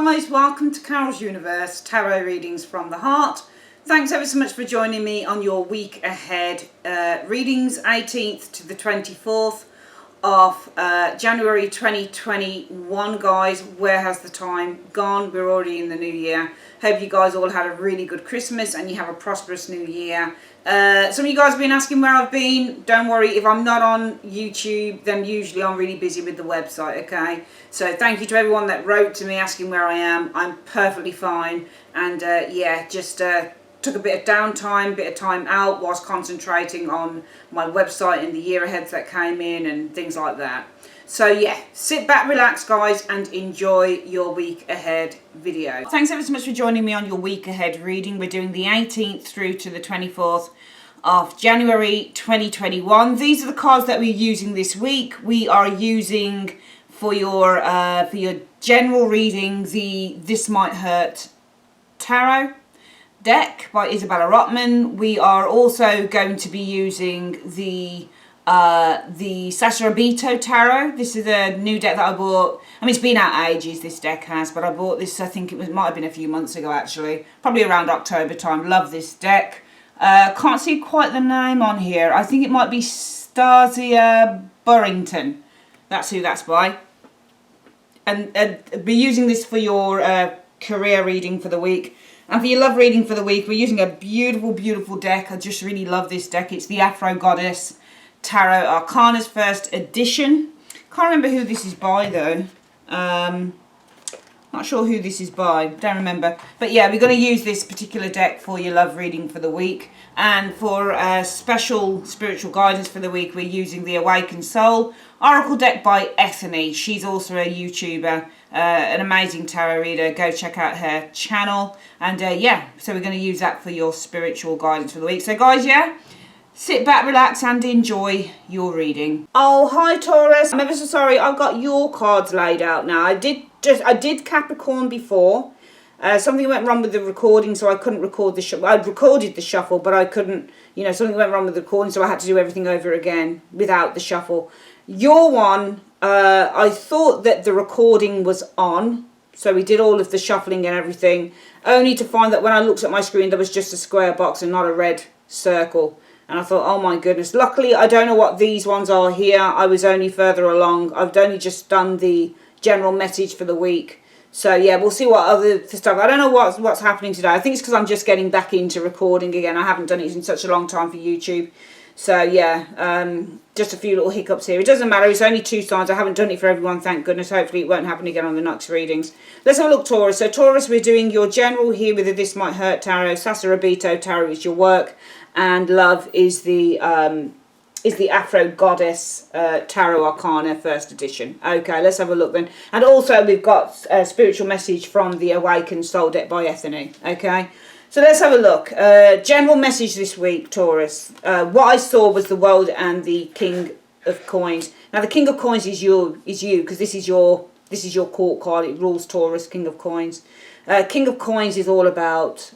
guys, welcome to Carol's Universe, Tarot Readings from the Heart. Thanks ever so much for joining me on your week ahead readings, 18th to the 24th of January 2021, guys. Where has the time gone? We're already in the new year. Hope you guys all had a really good Christmas and you have a prosperous new year. Some of you guys have been asking where I've been. Don't worry, if I'm not on YouTube, then usually I'm really busy with the website, okay? So thank you to everyone that wrote to me asking where I am. I'm perfectly fine. And yeah, just took a bit of downtime, bit of time out whilst concentrating on my website and the year ahead that came in and things like that. So yeah, sit back, relax guys, and enjoy your week ahead video. Thanks ever so much for joining me on your week ahead reading. We're doing the 18th through to the 24th of January 2021. These are the cards that we're using this week. We are using for your general reading the This Might Hurt Tarot deck by Isabella Rotman. We are also going to be using the Sacrobito Tarot. This is a new deck that I bought. I mean, it's been out ages, this deck has, but I bought this, I think might have been a few months ago actually, probably around October time. Love this deck. Can't see quite the name on here. I think it might be Stasia Burrington. That's who that's by. And be using this for your career reading for the week. And for your love reading for the week, we're using a beautiful, beautiful deck. I just really love this deck. It's the Afro Goddess Tarot Arcana's first edition. Can't remember who this is by though. Not sure who this is by. Don't remember. But yeah, we're going to use this particular deck for your love reading for the week. And for special spiritual guidance for the week, we're using the Awakened Soul Oracle deck by 18th. She's also a YouTuber, an amazing tarot reader. Go check out her channel. And yeah, so we're going to use that for your spiritual guidance for the week. So guys, yeah, sit back, relax, and enjoy your reading. Oh, hi Taurus. I'm ever so sorry. I've got your cards laid out now. I did Capricorn before. Something went wrong with the recording, so I couldn't record the shuffle. I'd recorded the shuffle, but I couldn't, you know, something went wrong with the recording, so I had to do everything over again without the shuffle. Your one, I thought that the recording was on, so we did all of the shuffling and everything, only to find that when I looked at my screen, there was just a square box and not a red circle. And I thought, oh my goodness. Luckily, I don't know what these ones are here. I was only further along. I've only just done the general message for the week. So yeah, we'll see what other stuff. I don't know what's happening today. I think it's because I'm just getting back into recording again. I haven't done it in such a long time for YouTube. So yeah, just a few little hiccups here. It doesn't matter. It's only 2 signs. I haven't done it for everyone, thank goodness. Hopefully it won't happen again on the next readings. Let's have a look, Taurus. So Taurus, we're doing your general here with the This Might Hurt Tarot. Sacrobito Tarot is your work. And love is the Afro Goddess Tarot Arcana first edition. Okay, let's have a look then. And also we've got a spiritual message from the Awakened Soul deck by 18th. Okay, so let's have a look. General message this week, Taurus. What I saw was the World and the King of Coins. Now the King of Coins is you, because this is your court card. It rules Taurus. King of Coins. King of Coins is all about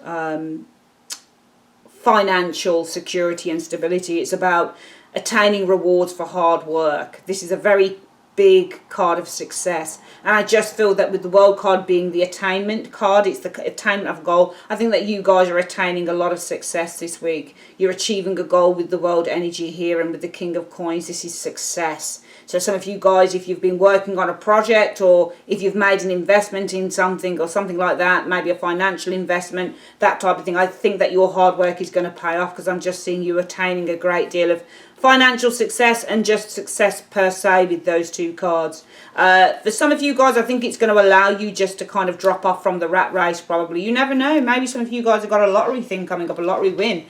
financial security and stability. It's about attaining rewards for hard work. This is a very big card of success, and I just feel that with the World card being the attainment card, it's the attainment of a goal. I think that you guys are attaining a lot of success this week. You're achieving a goal with the World energy here, and with the King of Coins, this is success. So some of you guys, if you've been working on a project, or if you've made an investment in something or something like that, maybe a financial investment, that type of thing, I think that your hard work is going to pay off, because I'm just seeing you attaining a great deal of financial success and just success per se with those 2 cards. For some of you guys, I think it's going to allow you just to kind of drop off from the rat race probably. You never know. Maybe some of you guys have got a lottery thing coming up, a lottery win.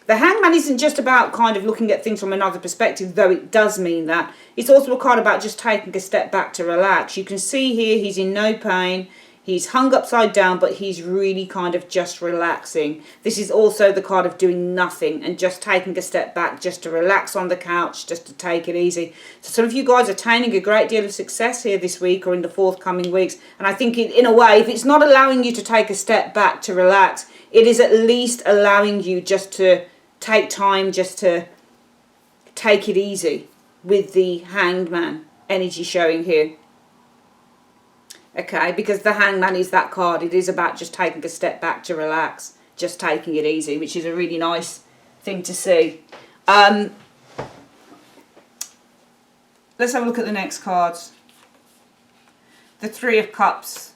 The Hangman isn't just about kind of looking at things from another perspective, though it does mean that. It's also a card about just taking a step back to relax. You can see here he's in no pain. He's hung upside down, but he's really kind of just relaxing. This is also the card of doing nothing and just taking a step back, just to relax on the couch, just to take it easy. So some of you guys are attaining a great deal of success here this week or in the forthcoming weeks. And I think in a way, if it's not allowing you to take a step back to relax, it is at least allowing you just to take time, just to take it easy with the Hanged Man energy showing here. Okay, because the Hangman is that card. It is about just taking a step back to relax, just taking it easy, which is a really nice thing to see. Let's have a look at the next cards. The Three of Cups.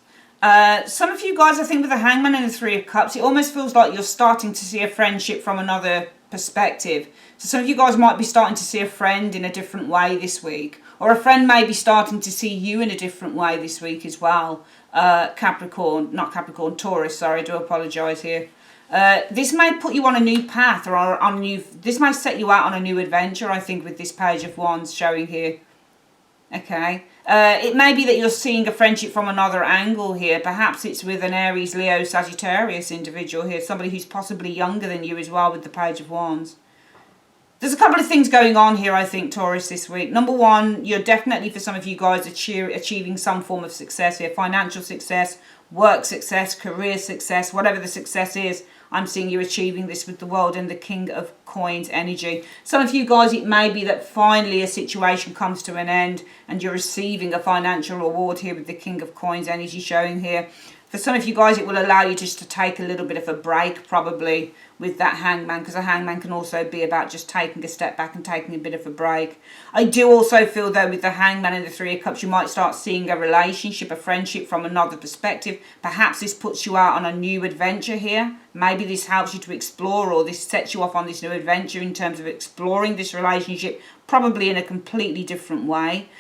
Some of you guys, I think with the Hangman and the Three of Cups, it almost feels like you're starting to see a friendship from another perspective. So some of you guys might be starting to see a friend in a different way this week. Or a friend may be starting to see you in a different way this week as well. Taurus, sorry, I do apologise here. This may put you on a new path, or on a new, this may set you out on a new adventure, I think, with this Page of Wands showing here. Okay. It may be that you're seeing a friendship from another angle here. Perhaps it's with an Aries, Leo, Sagittarius individual here. Somebody who's possibly younger than you as well with the Page of Wands. There's a couple of things going on here, I think, Taurus, this week. Number one, you're definitely, for some of you guys, achieving some form of success here. Financial success, work success, career success, whatever the success is. I'm seeing you achieving this with the World and the King of Coins energy. Some of you guys, it may be that finally a situation comes to an end and you're receiving a financial reward here with the King of Coins energy showing here. For some of you guys, it will allow you just to take a little bit of a break, probably, with that Hangman, because a Hangman can also be about just taking a step back and taking a bit of a break. I do also feel, though, with the Hangman and the Three of Cups, you might start seeing a relationship, a friendship from another perspective. Perhaps this puts you out on a new adventure here. Maybe this helps you to explore, or this sets you off on this new adventure in terms of exploring this relationship, probably in a completely different way.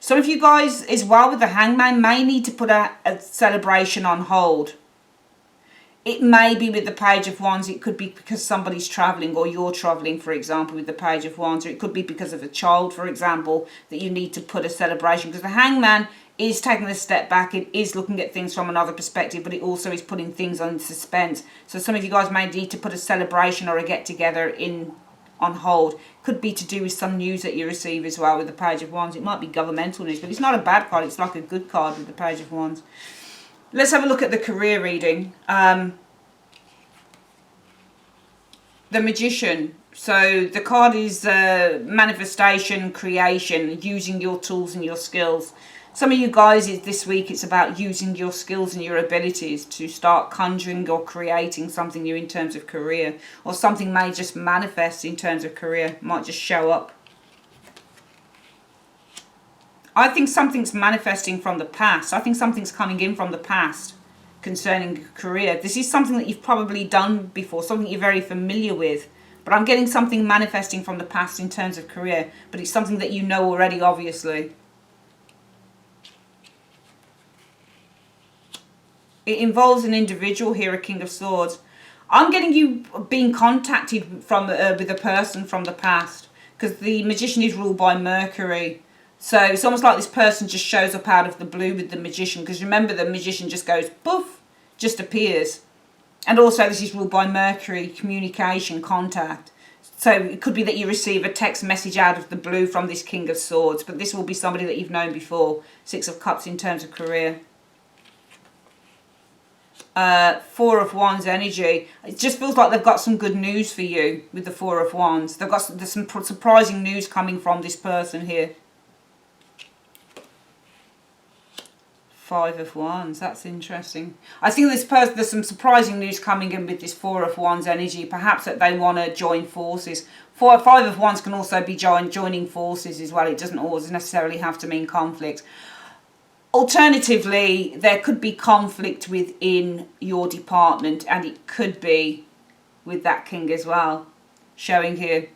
Some of you guys, as well, with the Hangman, may need to put a celebration on hold. It may be with the Page of Wands. It could be because somebody's travelling, or you're travelling, for example, with the Page of Wands. Or it could be because of a child, for example, that you need to put a celebration. Because the Hangman is taking a step back. It is looking at things from another perspective, but it also is putting things on suspense. So some of you guys may need to put a celebration or a get-together on hold. Could be to do with some news that you receive as well with the Page of Wands. It might be governmental news, but it's not a bad card. It's like a good card with the Page of Wands. Let's have a look at the career reading. The Magician. So the card is manifestation, creation, using your tools and your skills. Some of you guys, this week, it's about using your skills and your abilities to start conjuring or creating something new in terms of career. Or something may just manifest in terms of career, might just show up. I think something's manifesting from the past. I think something's coming in from the past concerning career. This is something that you've probably done before, something you're very familiar with. But I'm getting something manifesting from the past in terms of career. But it's something that you know already, obviously. It involves an individual here, a King of Swords. I'm getting you being contacted from with a person from the past, because the Magician is ruled by Mercury. So it's almost like this person just shows up out of the blue with the Magician, because remember, the Magician just goes poof, just appears. And also this is ruled by Mercury, communication, contact. So it could be that you receive a text message out of the blue from this King of Swords, but this will be somebody that you've known before. Six of Cups in terms of career. Four of Wands energy. It just feels like they've got some good news for you with the Four of Wands. There's some surprising news coming from this person here. Five of Wands, that's interesting. I think there's some surprising news coming in with this Four of Wands energy. Perhaps that they want to join forces. Five of Wands can also be joining forces as well. It doesn't always necessarily have to mean conflict. Alternatively, there could be conflict within your department, and it could be with that King as well, showing here.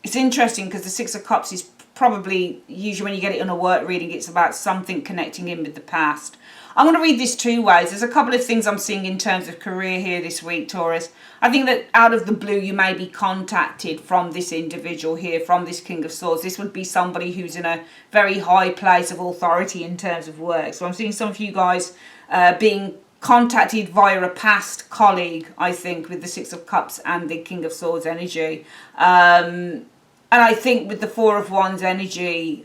It's interesting because the Six of Cups is probably, usually when you get it on a work reading, it's about something connecting in with the past. I'm going to read this two ways. There's a couple of things I'm seeing in terms of career here this week, Taurus. I think that out of the blue, you may be contacted from this individual here, from this King of Swords. This would be somebody who's in a very high place of authority in terms of work. So I'm seeing some of you guys being contacted via a past colleague, I think, with the Six of Cups and the King of Swords energy. And I think with the Four of Wands energy,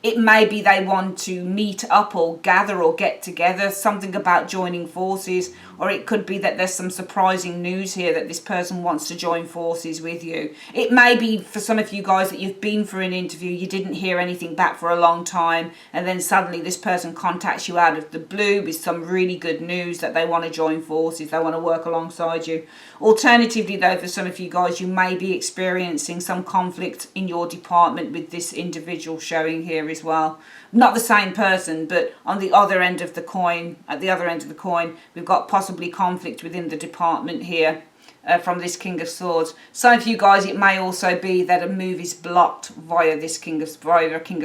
It may be they want to meet up or gather or get together, something about joining forces, or it could be that there's some surprising news here that this person wants to join forces with you. It may be for some of you guys that you've been for an interview, you didn't hear anything back for a long time, and then suddenly this person contacts you out of the blue with some really good news that they want to join forces, they want to work alongside you. Alternatively though, for some of you guys, you may be experiencing some conflict in your department with this individual showing here as well. Not the same person, but on the other end of the coin, at the other end of the coin, we've got possibly conflict within the department here from this King of Swords. Some of you guys, it may also be that a move is blocked via this King of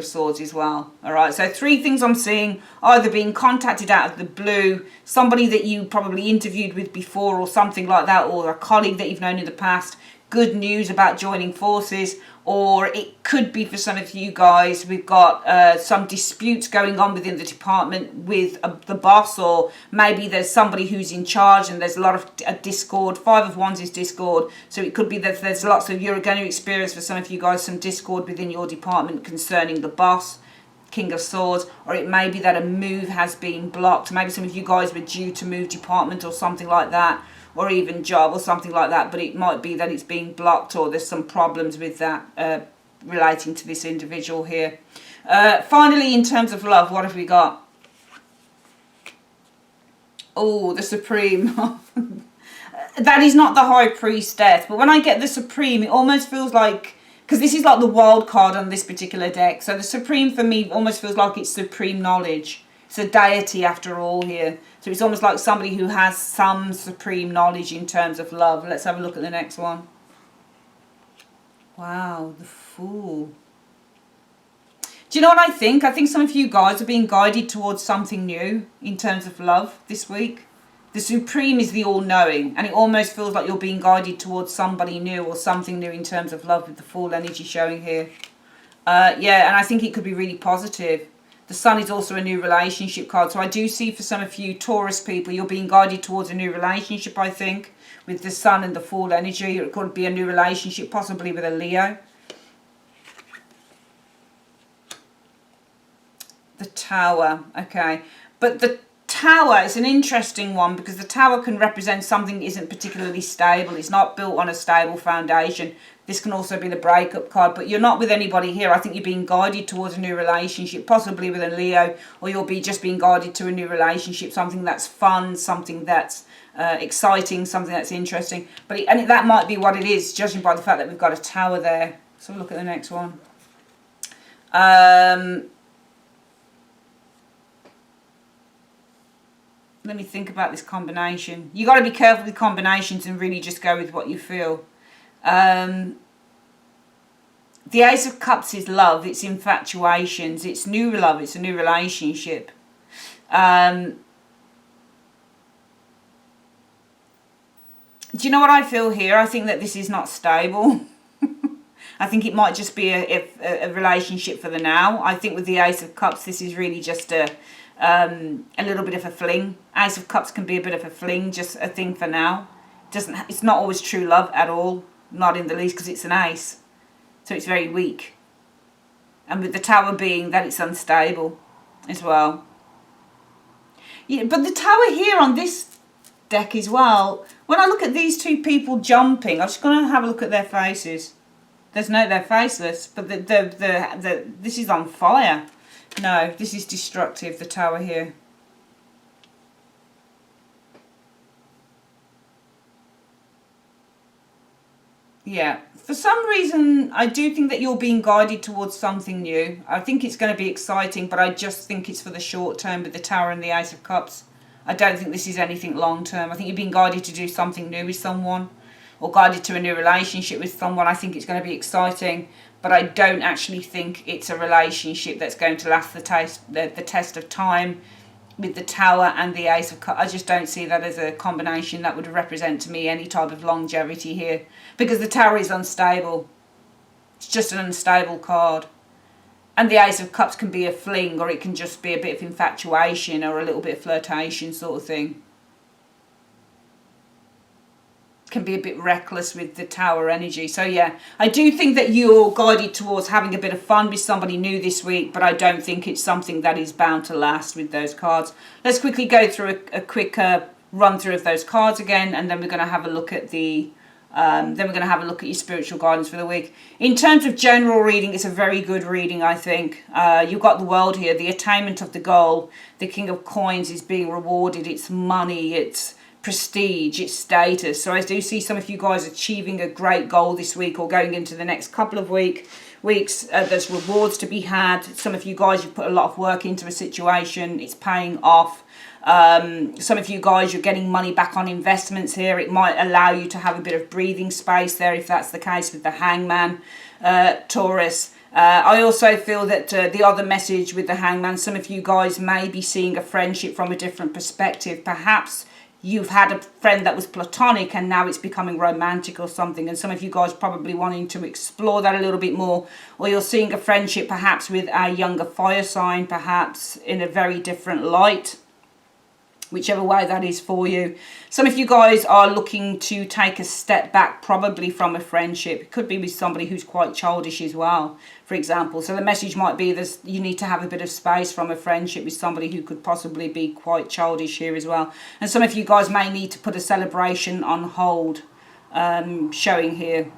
Swords as well. All right, so three things I'm seeing: either being contacted out of the blue, somebody that you probably interviewed with before or something like that, or a colleague that you've known in the past, good news about joining forces, or it could be for some of you guys, we've got some disputes going on within the department with the boss, or maybe there's somebody who's in charge and there's a lot of discord. Five of Wands is discord, so it could be that there's lots of, you're going to experience for some of you guys some discord within your department concerning the boss, King of Swords, or it may be that a move has been blocked. Maybe some of you guys were due to move department or something like that, or even job or something like that, but it might be that it's being blocked or there's some problems with that relating to this individual here. Finally, in terms of love, what have we got? Oh, the Supreme. That is not the High Priestess, but when I get the Supreme, it almost feels like, because this is like the wild card on this particular deck, so the Supreme for me almost feels like it's supreme knowledge. It's a deity after all here. So it's almost like somebody who has some supreme knowledge in terms of love. Let's have a look at the next one. Wow, the Fool. Do you know what I think? I think some of you guys are being guided towards something new in terms of love this week. The Supreme is the all-knowing, and it almost feels like you're being guided towards somebody new or something new in terms of love with the Fool energy showing here. Yeah, and I think it could be really positive. The Sun is also a new relationship card. So I do see for some of you Taurus people, you're being guided towards a new relationship, I think, with the Sun and the Fool energy. It could be a new relationship, possibly with a Leo. The Tower, okay. But the Tower is an interesting one because the Tower can represent something that isn't particularly stable. It's not built on a stable foundation. This can also be the breakup card, but you're not with anybody here. I think you're being guided towards a new relationship, possibly with a Leo, or you'll be just being guided to a new relationship, something that's fun, something that's exciting, something that's interesting. But that might be what it is, judging by the fact that we've got a Tower there. So look at the next one. Let me think about this combination. You got to be careful with combinations and really just go with what you feel. The Ace of Cups is love, it's infatuations, it's new love, it's a new relationship. Do you know what I feel here? I think that this is not stable. I think it might just be a relationship for the now. I think with the Ace of Cups, this is really just a little bit of a fling. Ace of Cups can be a bit of a fling, just a thing for now. It's not always true love at all, not in the least, because it's an ace. So it's very weak. And with the Tower being that it's unstable as well. Yeah, but the Tower here on this deck as well, when I look at these two people jumping, I'm just going to have a look at their faces. They're faceless, but this is on fire. No, this is destructive, the Tower here. Yeah, for some reason, I do think that you're being guided towards something new. I think it's going to be exciting, but I just think it's for the short term with the Tower and the Ace of Cups. I don't think this is anything long term. I think you're being guided to do something new with someone, or guided to a new relationship with someone. I think it's going to be exciting, but I don't actually think it's a relationship that's going to last the test of time with the Tower and the Ace of Cups. I just don't see that as a combination that would represent to me any type of longevity here, because the Tower is unstable. It's just an unstable card. And the Ace of Cups can be a fling, or it can just be a bit of infatuation or a little bit of flirtation sort of thing. can be a bit reckless with the Tower energy. So yeah, I do think that you're guided towards having a bit of fun with somebody new this week, but I don't think it's something that is bound to last with those cards. Let's quickly go through a quick run through of those cards again, and then we're going to have a look at the your spiritual guidance for the week. In terms of general reading, it's a very good reading, I think. You've got the world here, the attainment of the goal, the King of Coins is being rewarded, it's money, it's prestige, it's status. So I do see some of you guys achieving a great goal this week or going into the next couple of weeks. There's rewards to be had. Some of you guys, you've put a lot of work into a situation, it's paying off. Some of you guys, you're getting money back on investments here. It might allow you to have a bit of breathing space there if that's the case with the Hangman, Taurus. I also feel that the other message with the Hangman, some of you guys may be seeing a friendship from a different perspective. Perhaps you've had a friend that was platonic and now it's becoming romantic or something, and some of you guys probably wanting to explore that a little bit more, or you're seeing a friendship perhaps with a younger fire sign, perhaps in a very different light, whichever way that is for you. Some of you guys are looking to take a step back probably from a friendship. It could be with somebody who's quite childish as well, for example. So the message might be that you need to have a bit of space from a friendship with somebody who could possibly be quite childish here as well. And some of you guys may need to put a celebration on hold, showing here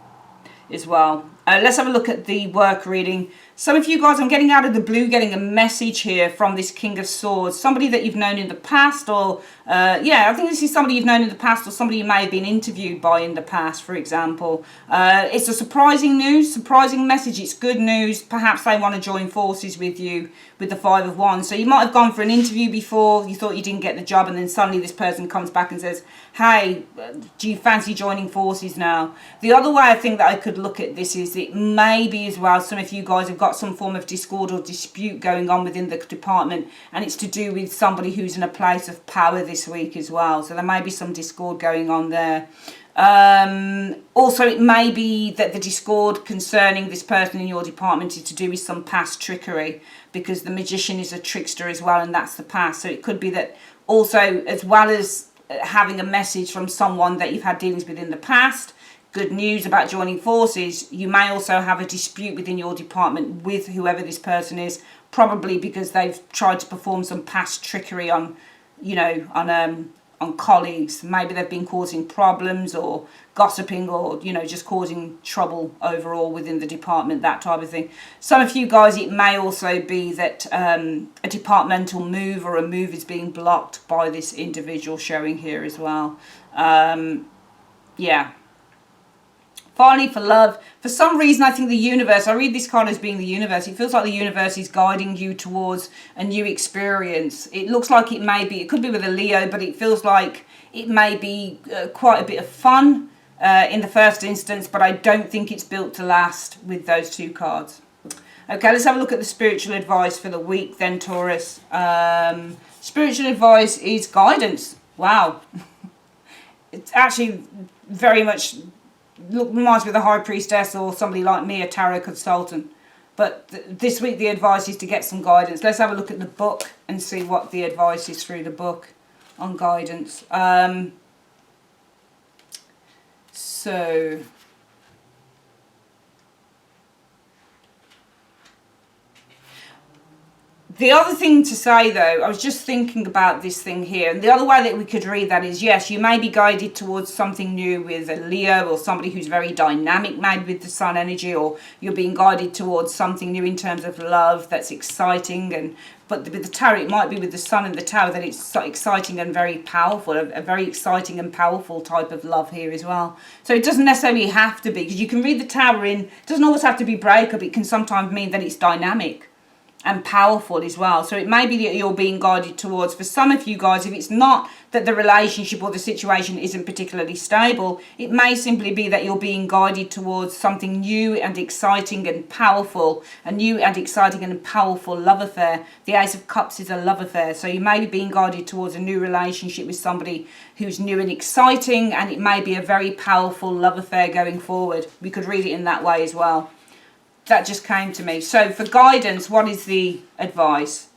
as well. Let's have a look at the work reading. Some of you guys, I'm getting out of the blue, getting a message here from this King of Swords. Somebody that you've known in the past, or I think this is somebody you've known in the past, or somebody you may have been interviewed by in the past, for example. It's a surprising message. It's good news. Perhaps they want to join forces with you with the Five of Wands. So you might have gone for an interview before, you thought you didn't get the job, and then suddenly this person comes back and says, hey, do you fancy joining forces now? The other way I think that I could look at this is it may be as well, some of you guys have got some form of discord or dispute going on within the department, and it's to do with somebody who's in a place of power this week as well. So there may be some discord going on there. Also, it may be that the discord concerning this person in your department is to do with some past trickery, because the Magician is a trickster as well, and that's the past. So it could be that also, as well as having a message from someone that you've had dealings with in the past, good news about joining forces, you may also have a dispute within your department with whoever this person is, probably because they've tried to perform some past trickery on, on colleagues. Maybe they've been causing problems or gossiping, or just causing trouble overall within the department, that type of thing. Some of you guys, it may also be that a departmental move or a move is being blocked by this individual showing here as well. Finally, for love, for some reason, I think the universe, I read this card as being the universe. It feels like the universe is guiding you towards a new experience. It looks like it could be with a Leo, but it feels like it may be quite a bit of fun in the first instance, but I don't think it's built to last with those two cards. Okay, let's have a look at the spiritual advice for the week then, Taurus. Spiritual advice is guidance. Wow. It's actually very much reminds me of the High Priestess or somebody like me, a tarot consultant. But this week the advice is to get some guidance. Let's have a look at the book and see what the advice is through the book on guidance. So the other thing to say, though, I was just thinking about this thing here, and the other way that we could read that is, yes, you may be guided towards something new with a Leo or somebody who's very dynamic, maybe with the Sun energy, or you're being guided towards something new in terms of love that's exciting. But with the Tarot, it might be with the Sun and the Tower that it's exciting and very powerful, a very exciting and powerful type of love here as well. So it doesn't necessarily have to be, because you can read the Tower in, it doesn't always have to be breakup, it can sometimes mean that it's dynamic and powerful as well. So it may be that you're being guided towards, for some of you guys, if it's not that the relationship or the situation isn't particularly stable, it may simply be that you're being guided towards something new and exciting and powerful, a new and exciting and powerful love affair. The Ace of Cups is a love affair, so you may be being guided towards a new relationship with somebody who's new and exciting, and it may be a very powerful love affair going forward. We could read it in that way as well. That just came to me. So for guidance, what is the advice?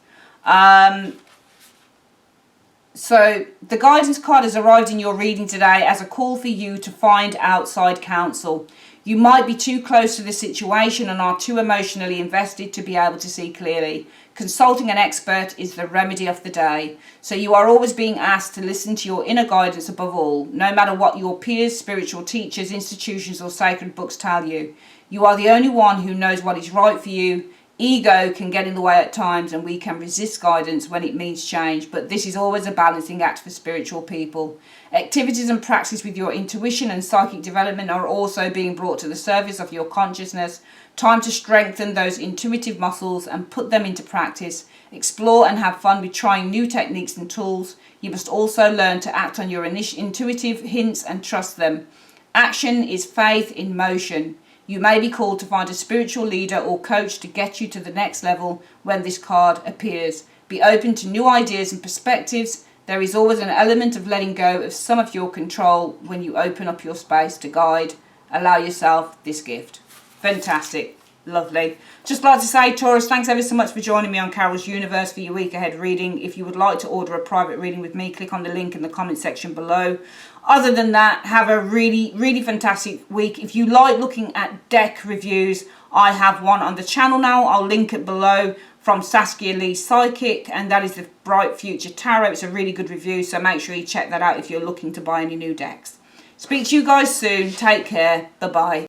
So the guidance card has arrived in your reading today as a call for you to find outside counsel. You might be too close to the situation and are too emotionally invested to be able to see clearly. Consulting an expert is the remedy of the day. So you are always being asked to listen to your inner guidance above all, no matter what your peers, spiritual teachers, institutions or sacred books tell you. You are the only one who knows what is right for you. Ego can get in the way at times and we can resist guidance when it means change, but this is always a balancing act for spiritual people. Activities and practice with your intuition and psychic development are also being brought to the surface of your consciousness. Time to strengthen those intuitive muscles and put them into practice. Explore and have fun with trying new techniques and tools. You must also learn to act on your intuitive hints and trust them. Action is faith in motion. You may be called to find a spiritual leader or coach to get you to the next level when this card appears. Be open to new ideas and perspectives. There is always an element of letting go of some of your control when you open up your space to guide. Allow yourself this gift. Fantastic. Lovely. Just like to say, Taurus, thanks ever so much for joining me on Carol's Universe for your week ahead reading. If you would like to order a private reading with me, click on the link in the comment section below. Other than that, have a really, really fantastic week. If you like looking at deck reviews, I have one on the channel now. I'll link it below from Saskia Lee Psychic, and that is the Bright Future Tarot. It's a really good review, so make sure you check that out if you're looking to buy any new decks. Speak to you guys soon. Take care. Bye-bye.